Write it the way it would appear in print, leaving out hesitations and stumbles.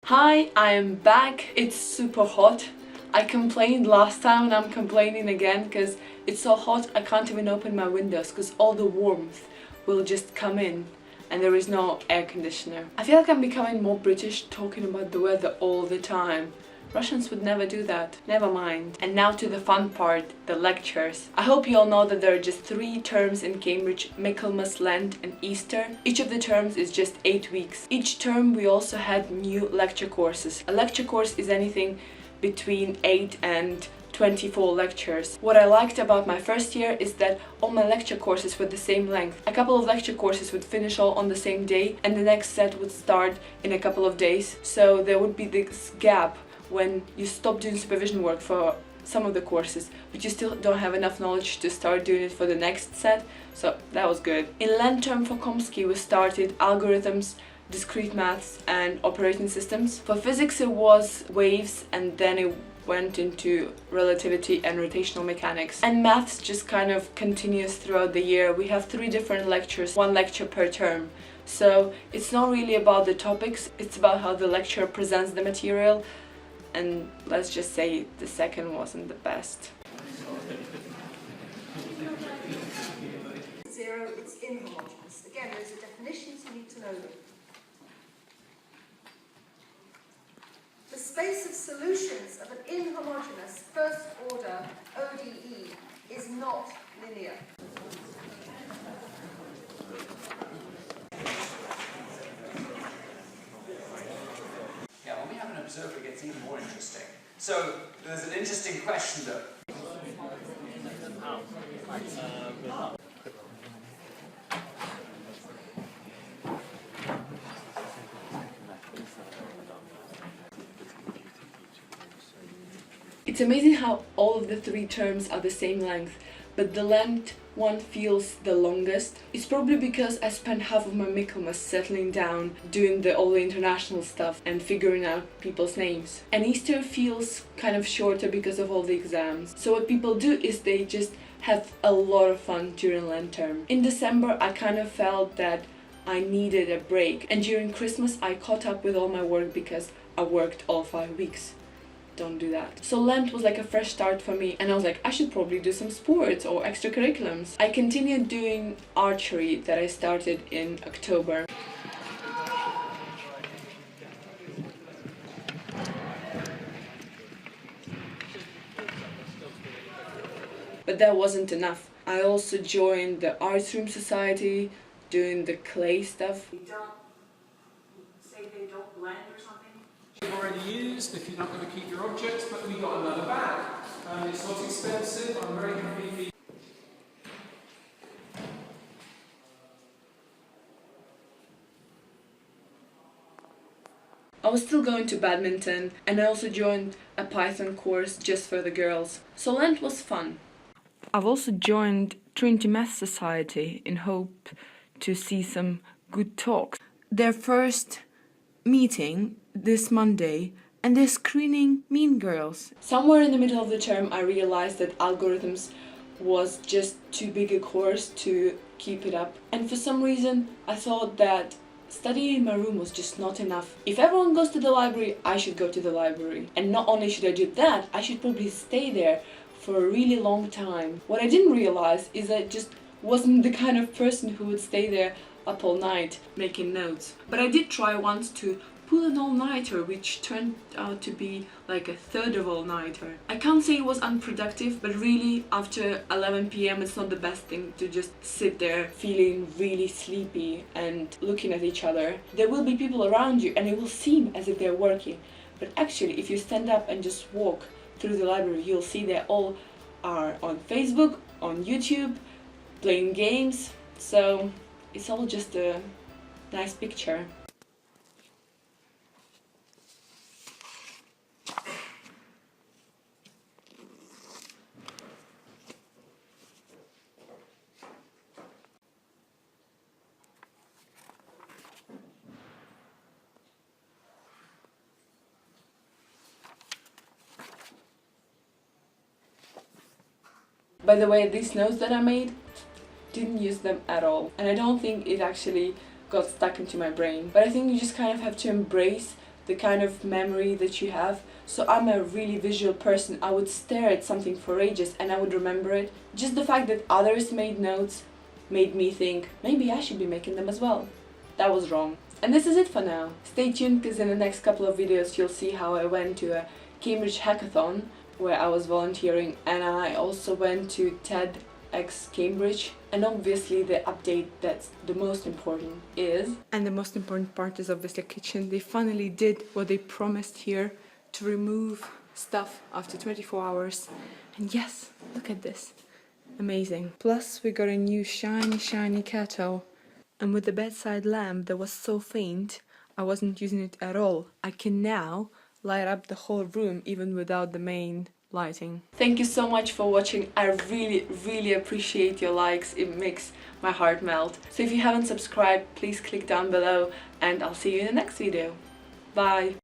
Hi, I am back. It's super hot. I complained last time and I'm complaining again because it's so hot I can't even open my windows because all the warmth will just come in and there is no air conditioner. I feel like I'm becoming more British talking about the weather all the time. Russians would never do that. Never mind. And now to the fun part, the lectures. I hope you all know that there are just 3 terms in Cambridge: Michaelmas, Lent and Easter. Each of the terms is just 8 weeks. Each term we also had new lecture courses. A lecture course is anything between 8 and 24 lectures. What I liked about my first year is that all my lecture courses were the same length. A couple of lecture courses would finish all on the same day and the next set would start in a couple of days. So there would be this gap when you stop doing supervision work for some of the courses, but you still don't have enough knowledge to start doing it for the next set, so that was good. In Lent term for Komsky we started algorithms, discrete maths and operating systems. For physics it was waves and then it went into relativity and rotational mechanics. And maths just kind of continues throughout the year. We have 3 different lectures, 1 lecture per term. So it's not really about the topics, it's about how the lecturer presents the material. And let's just say the second wasn't the best. Zero, it's inhomogeneous. Again, those are definitions, you need to know them. The space of solutions of an inhomogeneous first order ODE is not linear. Observer gets even more interesting. So there's an interesting question though. It's amazing how all of the 3 terms are the same length, but the Lent one feels the longest. It's probably because I spent half of my Michaelmas settling down, doing all the international stuff and figuring out people's names. And Easter feels kind of shorter because of all the exams. So what people do is they just have a lot of fun during Lent term. In December I kind of felt that I needed a break, and during Christmas I caught up with all my work because I worked all 5 weeks. Don't do that. So Lent was like a fresh start for me and I was like, I should probably do some sports or extracurriculums. I continued doing archery that I started in October. But that wasn't enough. I also joined the Arts Room Society, doing the clay stuff. They don't blend or something? You've already used if you're not going to keep your objects, but we got another bag. It's not expensive, I'm very happy. I was still going to badminton and I also joined a Python course just for the girls. So Lent was fun. I've also joined Trinity Math Society in hope to see some good talks. Their first meeting this Monday and they're screening Mean Girls. Somewhere in the middle of the term I realized that algorithms was just too big a course to keep it up, and for some reason I thought that studying in my room was just not enough. If everyone goes to the library, I should go to the library, and not only should I do that, I should probably stay there for a really long time. What I didn't realize is I just wasn't the kind of person who would stay there up all night making notes. But I did try once to pull an all-nighter, which turned out to be like a third of all-nighter. I can't say it was unproductive, but really after 11 p.m. it's not the best thing to just sit there feeling really sleepy and looking at each other. There will be people around you and it will seem as if they're working, but actually if you stand up and just walk through the library, you'll see they all are on Facebook, on YouTube, playing games, so it's all just a nice picture. By the way, these notes that I made, didn't use them at all, and I don't think it actually got stuck into my brain. But I think you just kind of have to embrace the kind of memory that you have. So I'm a really visual person. I would stare at something for ages and I would remember it. Just the fact that others made notes made me think maybe I should be making them as well. That was wrong. And this is it for now. Stay tuned, because in the next couple of videos you'll see how I went to a Cambridge hackathon where I was volunteering, and I also went to TEDx Cambridge. And obviously the update that's the most important is... And the most important part is obviously the kitchen. They finally did what they promised here, to remove stuff after 24 hours. And yes, look at this. Amazing. Plus we got a new shiny kettle. And with the bedside lamp that was so faint, I wasn't using it at all. I can now light up the whole room even without the main lighting. Thank you so much for watching. I really appreciate your likes. It makes my heart melt. So if you haven't subscribed, please click down below and I'll see you in the next video. Bye!